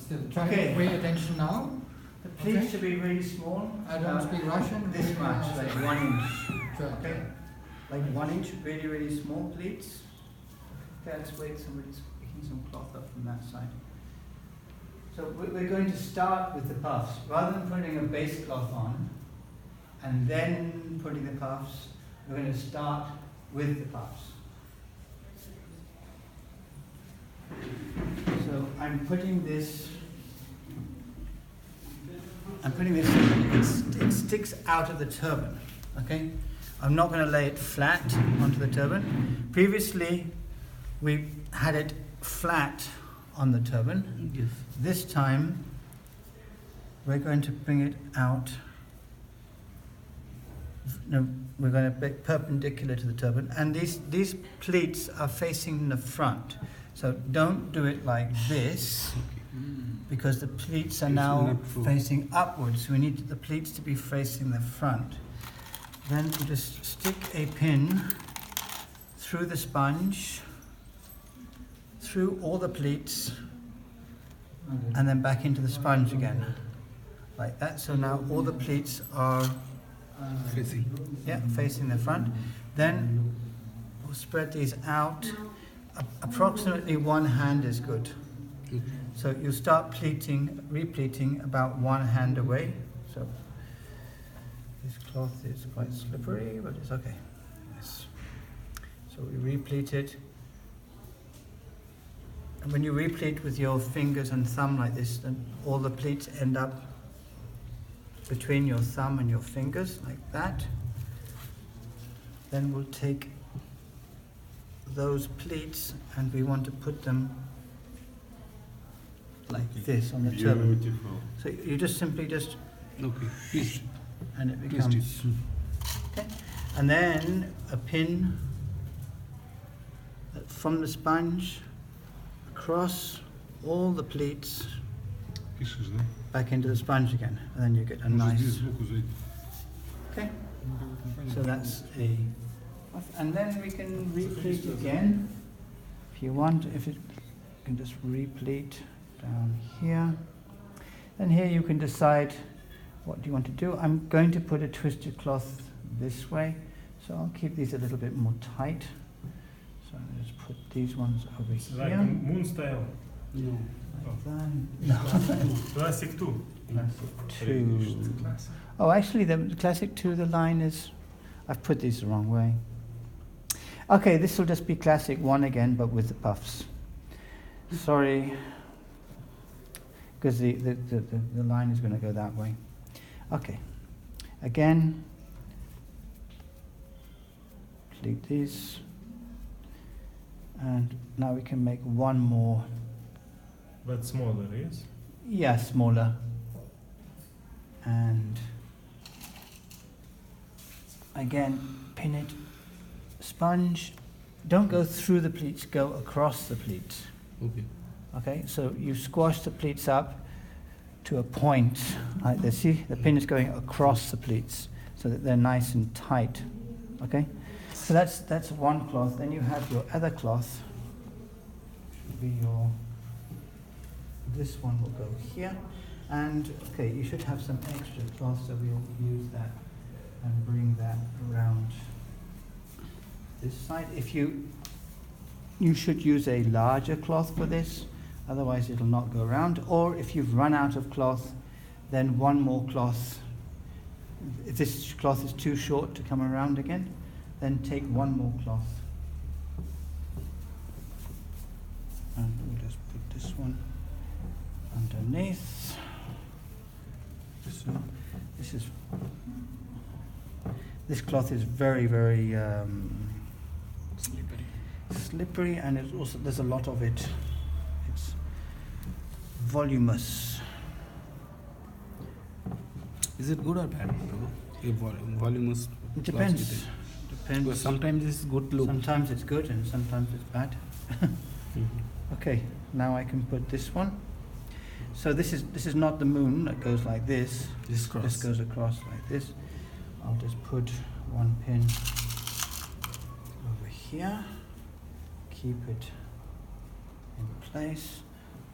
still. Try to Okay. pay attention now. The pleats Okay. should be really small. I don't speak Russian. This much, like 1 inch. Sure. Okay? Like 1 inch, really, really small pleats. Okay, let's wait, somebody's picking some cloth up from that side. So we're going to start with the puffs. Rather than putting a base cloth on and then putting the puffs, we're going to start with the puffs. So I'm putting this, it sticks out of the turban, okay? I'm not going to lay it flat onto the turban. Previously, we had it flat on the turban. Yes. This time, we're going to bring it out. No, we're going to be perpendicular to the turban, and these pleats are facing the front. So don't do it like this, because the pleats are now facing upwards. So we need the pleats to be facing the front. Then we just stick a pin through the sponge, through all the pleats, and then back into the sponge again, like that. So now all the pleats are facing the front. Then we'll spread these out. Approximately one hand is good. So you start repleating about one hand away. So this cloth is quite slippery, but it's okay. Yes. So we replete it. And when you replete with your fingers and thumb like this, then all the pleats end up between your thumb and your fingers, like that. Then we'll take those pleats and we want to put them like this on the turban. Beautiful. So you just simply Okay. Please. and it Please becomes okay. And then a pin from the sponge across all the pleats back into the sponge again, and then you get a nice. Okay. So that's a. And then we can replete again if you want. If it you can just replete down here. Then here you can decide what do you want to do. I'm going to put a twisted cloth this way, so I'll keep these a little bit more tight. So I'll just put these ones over Like here. moon style. No. Like that. No. Classic 2. Classic 2. Oh, actually, the Classic 2, the line is. I've put these the wrong way. Okay, this will just be Classic 1 again, but with the puffs. Sorry, because the line is going to go that way. Okay, again, pleat these, and now we can make one more. But smaller, yes? Yeah, smaller. And again, pin it, sponge. Don't go through the pleats, go across the pleats. Okay. Okay, so you squash the pleats up to a point like this. See, the pin is going across the pleats so that they're nice and tight. Okay, so that's one cloth. Then you have your other cloth. Should be your. This one will go here, and okay, you should have some extra cloth, so we'll use that and bring that around this side. If you should use a larger cloth for this. Otherwise it'll not go around. Or if you've run out of cloth, then one more cloth. If this cloth is too short to come around again, then take one more cloth. And we'll just put this one underneath. This cloth is very, very slippery, and it's also there's a lot of it. It's voluminous. Is it good or bad? Voluminous. It depends. Because sometimes it's good look. Sometimes it's good and sometimes it's bad. Okay, now I can put this one. So this is not the moon that goes like this. This cross. This goes across like this. I'll just put one pin over here. Keep it in place.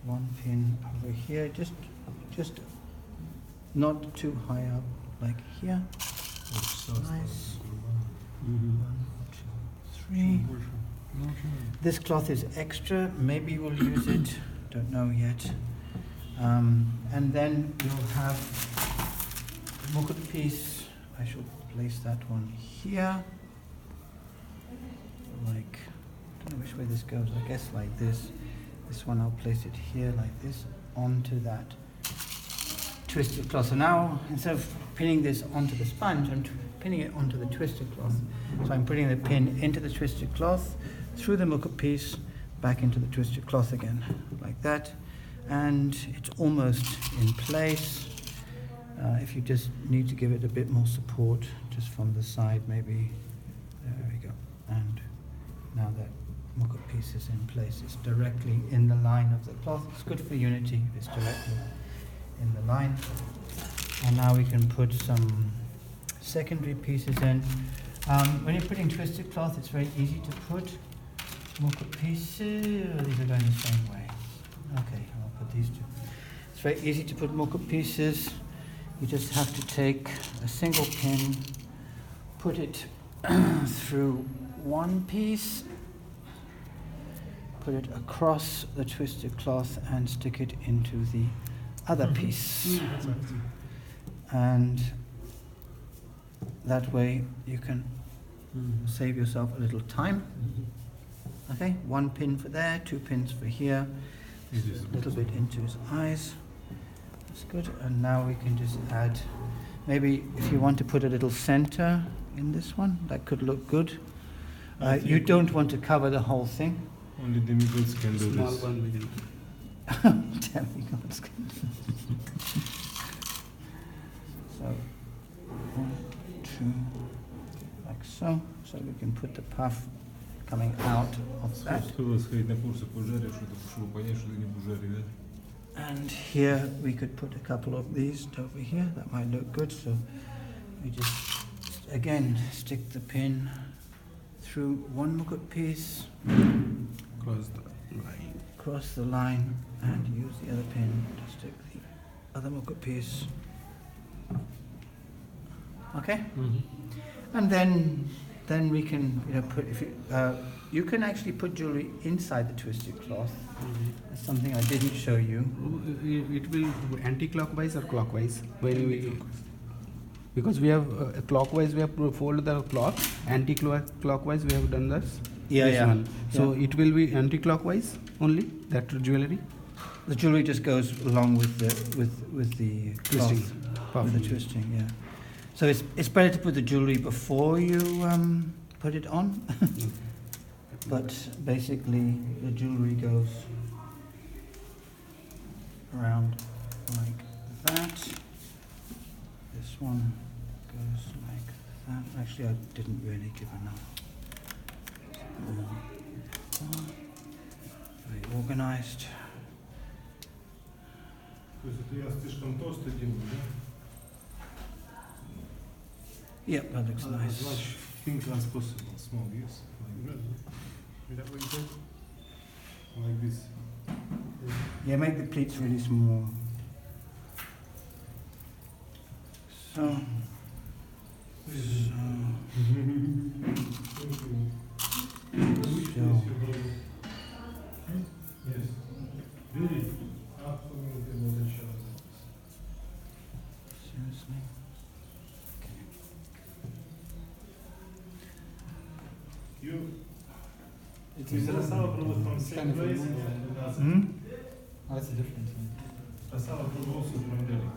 one pin over here, just not too high up, like here. Nice. 1, 2, 3. This cloth is extra, maybe we'll use it, don't know yet. And then we'll have the mukut piece. I shall place that one here. Like, I don't know which way this goes, I guess like this. This one I'll place it here like this, onto that twisted cloth. So now, instead of pinning this onto the sponge, I'm pinning it onto the twisted cloth. So I'm putting the pin into the twisted cloth, through the mukut piece, back into the twisted cloth again, like that. And it's almost in place. If you just need to give it a bit more support, just from the side maybe, there we go. And now that mukut piece is in place, it's directly in the line of the cloth. It's good for unity if it's directly in the line. And now we can put some secondary pieces in. When you're putting twisted cloth, it's very easy to put mukut pieces. These are going the same way. Okay, I'll put these two. It's very easy to put mukut pieces. You just have to take a single pin, put it through one piece, put it across the twisted cloth and stick it into the other piece. And that way you can save yourself a little time. Okay, one pin for there, 2 pins for here, a little bit into his eyes. That's good. And now we can just add, maybe if you want to put a little center in this one, that could look good. You don't want to cover the whole thing. Only demigods can do Small this. one we can. Demigods can. So, 1, 2, like so. So we can put the puff coming out of that. Сходила сходить на курсы по жаре, чтобы понять, что ты не бужари, да? And here we could put a couple of these over here. That might look good. So we just, again, stick the pin through one mukut piece, Cross the line. cross the line, and use the other pin to stick the other mukut piece. Okay? And then we can, put, if you can actually put jewelry inside the twisted cloth. That's something I didn't show you. It will anti-clockwise or clockwise when we, because we have clockwise we have fold the cloth, anti-clockwise we have done this. This one. So it will be anti-clockwise only, that jewelry. The jewelry just goes along with the Twisting. cloth, with the twisting. Yeah. So it's better to put the jewelry before you put it on. But basically, the jewelry goes around like that. This one goes like that. Actually, I didn't really give enough. Very organized. То есть это я слишком толстый делаю, да? Yep, that looks nice. As much think as possible, small, yes? Like is that what you said? Like this. Yeah, make the pleats really small. So. Yes. Really? Absolutely not sure. Seriously? You. Is Rasala from same place? Oh, it's a different one. Rasala also from Delhi.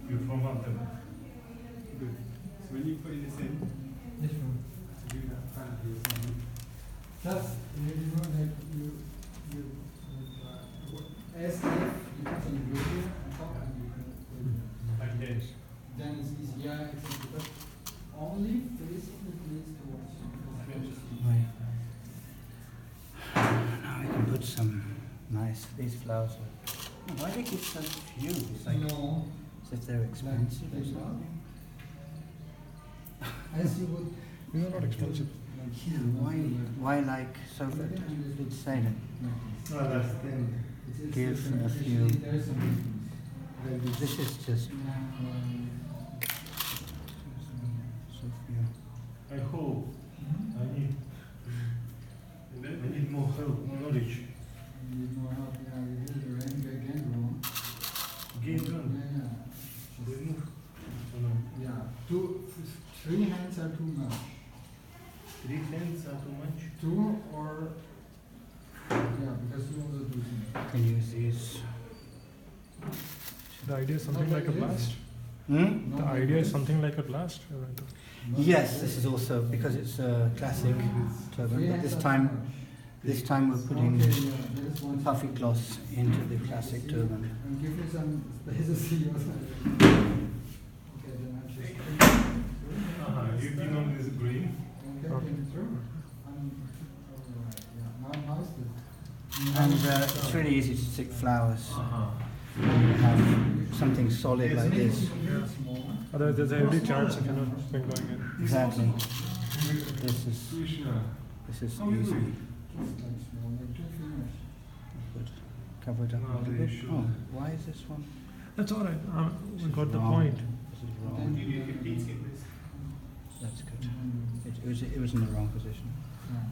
You're from Anthem. Good. So when you put it the same, Different. you have fancy. Plus, you know that you as if you put some glue here on top and you can put it. Like this. Then it's easy. Yeah, it's easy. But only facing the place towards you. Right. Now we can put some nice, these flowers. Oh, why do they give so few? It's like, No. as if they're expensive or Like, something. as you would. They're not expensive. Like here. Why like so little? Did say that. No, that's 10. It's give a See, few. there's some. This is just. I hope. I need. I need more help, more knowledge. You need more help, yeah, you did it already, again wrong. Again wrong. Yeah, They move. Oh, no. yeah. Three hands are too much. 3 hands are too much. Two or, yeah, because you also do things. Can use these. The idea is something like a blast. Hmm? The idea is something like a blast. Yes, this is also because it's a classic turban. But this time we're putting puffy cloths into the classic turban. And give me some spaces here. Okay, then I just. You've been on this green. Okay, through. Alright, yeah, now how's it? And it's really easy to stick flowers. You have something solid like this. Otherwise, there's a heavy chance if you're not thing going in. Exactly. This is Krishna. easy. Just like small, like two fingers. Good. Cover it up No, a little they bit. should. Oh, why is this one? That's all right. We got the Wrong. point. This is wrong. That's good. It was in the wrong position.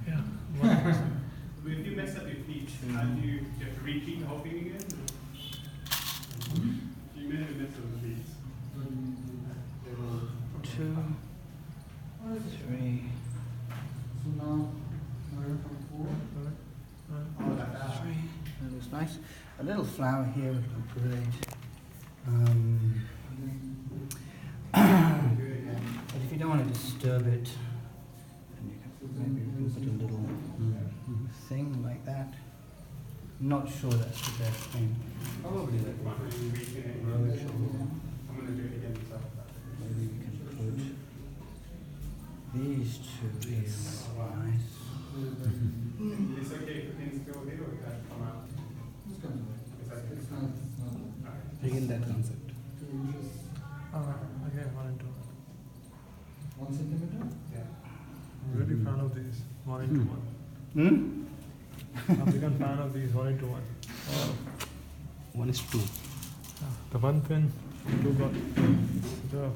Yeah. But if you mess up your feet, how do you have to repeat the whole thing again? You may have messed up the feet. 2, 3, So now you're from 4. 3. That looks nice. A little flower here would look great. But if you don't want to disturb it, then you can maybe put a little thing like that. Not sure that's the best thing. Probably that one. I'm going to do it again. So. Maybe we can put these two here. Nice. It's okay if the pins go here or can come out? It's gonna work. It's okay. It's not. Again, that concept. 2 inches. Okay, 1 and 2. 1 centimeter? Yeah. I'm really fan of these 1 into 1. Hmm? I'm a big fan of these 1 into 1. 1:2. The one pin, two got the.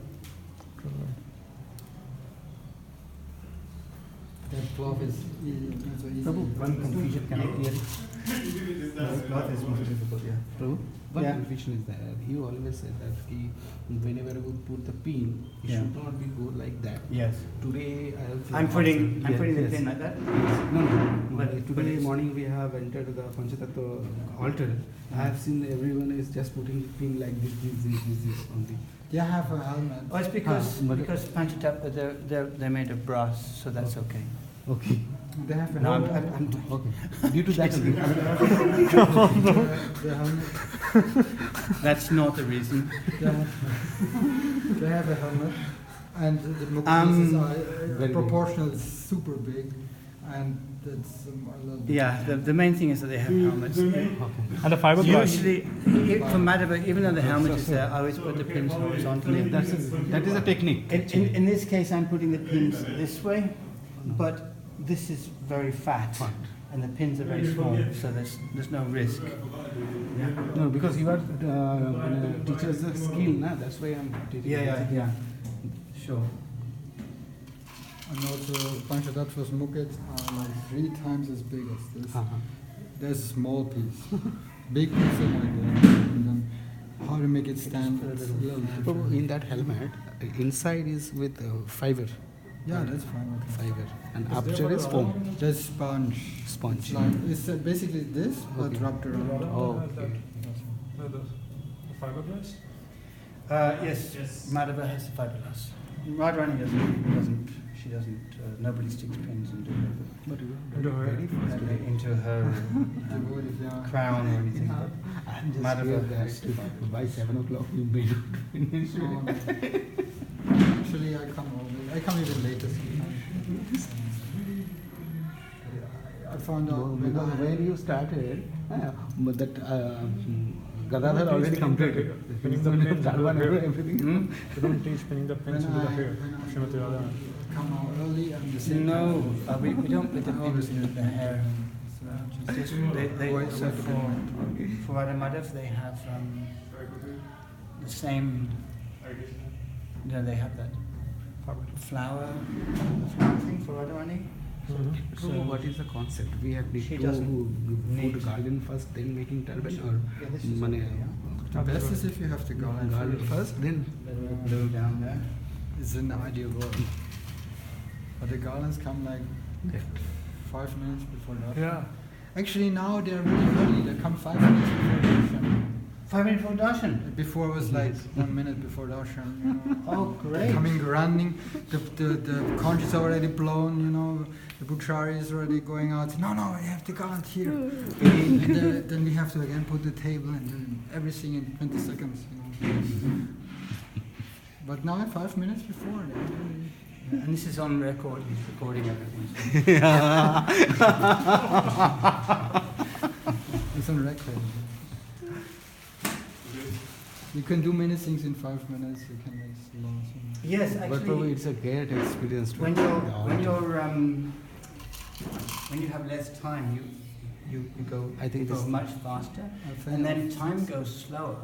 That cloth is so easy. Prabhu, one confusion can I clear? This Cloth is most difficult, yeah. Prabhu, one Yeah. confusion is that he always said that whenever we put the pin, it Yeah. should not be go like that. Yes. Today I have. I'm putting Yes, the yes. pin like that. Yes. No, no. But- But but today it's- morning we have entered the Panchatattva altar. I have seen everyone is just putting pin like this only. They have a helmet. Oh, it's because but- Panchatattva they're made of brass, so that's okay. Okay. They have a No, helmet. I'm Okay. Due to that only. The helmet. that's not the reason. They have a helmet, and the pieces are very proportional, super big, and that's a little bit. Yeah, the main thing is that they have helmets. And the fiberglass. Usually, for Madhava, even though the helmet is there, I always put the pins horizontally. That is a technique. In this case, I'm putting the pins this way, but this is very fat, and the pins are very small, so there's no risk. Yeah. No, because you are teacher's skill, na? That's why I'm teaching. Yeah. Sure. And also, Panchatattva's mukkets are like 3 times as big as this. There's a small piece. Big piece of like that. And then how to make it stand it's a little So different. in that helmet, inside is with fiber, Yeah, that's fine. Okay. fiber, and upstairs is foam, There's sponge. sponge. It's like it's basically this, but Okay. wrapped around. Oh, okay. The fiberglass? Yes, Madhava has the fiberglass. Radharani doesn't. She doesn't. Nobody sticks pins into her, But you Into her- very fast. into her Devoted, yeah. crown or anything. I'm just Madhava scared has the that by 7 o'clock we may not finish. Oh, no. Actually, I come even later sometimes. I found out when Because I, when you started, but that Gadadhar already completed. Pinning the pins That into one, the hair. everything. They don't teach pinning the pins into the hair. Srimati Radharani. come out early and the same No, time. we don't put the pins into the hair. So Just they also for for Radha Madhav, they have the same, you know, they have that flower thing for Radharani. So what is the concept? We have the She two doesn't need- put garland first, then making turban, or Yeah, this is mane, okay, yeah. The best is if you have the garland garland first, then Little blue down there. It's an ideal world. But the garlands come like 5 minutes before darshan. Yeah. Actually now they're really early, they come 5 minutes before darshan. 5 minutes for darshan. Before was like 1 minute before darshan, you know. Oh, great. Coming running, the conch is already blown, you know, the puchari is already going out. No, I have the garland here. And then we have to again put the table and then everything in 20 seconds, you know. But now 5 minutes before, they're really- And this is on record, he's recording everything. it's on record. You can do many things in 5 minutes, you can make laws. You know. Yes, but probably actually, it's a great experience. To when the you have less time, you go, I think you go this- much faster, I think and then time goes slower.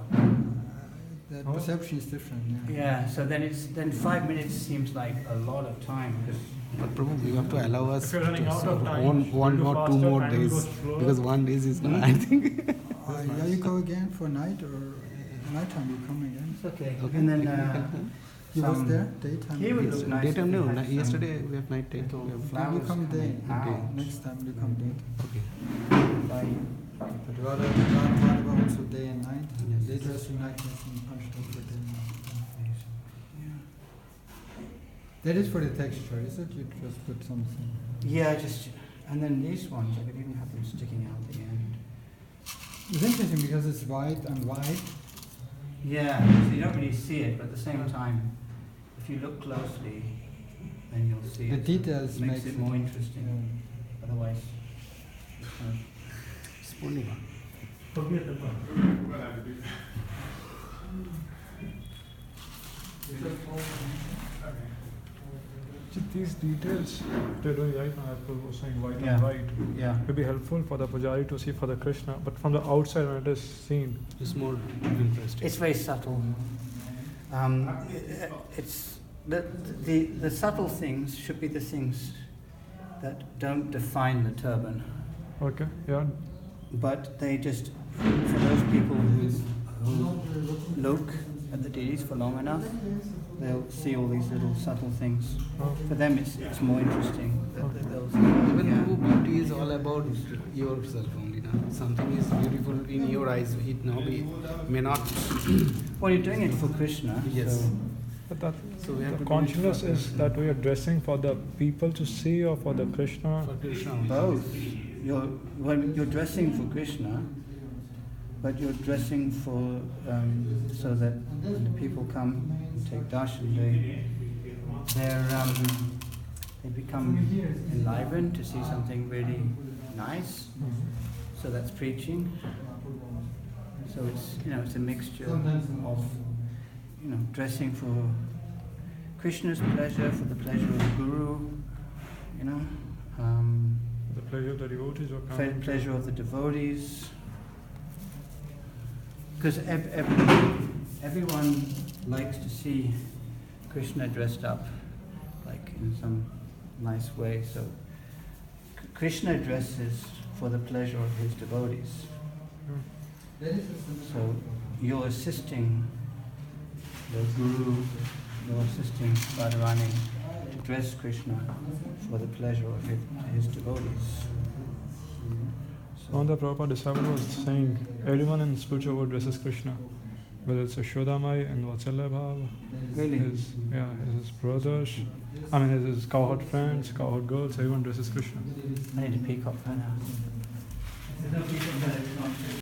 the Oh. perception is different, yeah. Yeah, so then 5 minutes seems like a lot of time. But probably you have to allow us If you're running to out of serve time, one you or do two faster, more time will days, go slower. because 1 day is not. I think. Yeah, you go again for night or nighttime you come again. It's okay. Okay. And then You was some- there, daytime. He would Yes, look nice. daytime if no. he had some Yesterday we have night time. little We have- flowers you come day. coming out. Next time you come day. Okay. Like, But rather also day and night. Day dressing, night dressing, punched over day and night. That is for the texture, is it? You just put something. yeah, and then these ones, I could even have them sticking out the end. It's interesting because it's white and white. Yeah, so you don't really see it, but at the same time, if you look closely, then you'll see The it. details Makes makes it more interesting. Yeah. Otherwise, It's Purnima. Forget the part. Well, I will do. These details they're doing right now, Apple was saying white Yeah. and white, yeah. will be helpful for the pujari to see for the Krishna, but from the outside when it is seen, It's more interesting. It's very subtle. It's the subtle things should be the things that don't define the turban, okay, yeah, but they just, for those people who look at the deities for long enough, they'll see all these little subtle things. oh, For them, it's more interesting. They'll Even yeah. though beauty is all about yourself only. Na? Something is beautiful in your eyes, it may not. Well, you're doing it for Krishna. Yes. So but that, So we have to the do it consciousness for is that we are dressing for the people to see or for the Krishna, For Krishna only. both. You're dressing for Krishna, but you're dressing for so that when the people come and take darshan, they become enlivened to see something really nice. So that's preaching. So it's a mixture of dressing for Krishna's pleasure, for the pleasure of the Guru, the pleasure of the devotees or for the coming to- pleasure of the devotees. Because everyone likes to see Krishna dressed up, like in some nice way. So Krishna dresses for the pleasure of his devotees. So you're assisting the Guru, you're assisting Radharani to dress Krishna for the pleasure of his devotees. One of the Prabhupada disciple was saying everyone in spiritual world dresses Krishna, whether it's Yashodamai and Vatsalya Bhava, Really? his brothers, his cowherd friends, cowherd girls, everyone dresses Krishna. I need a peacock for now.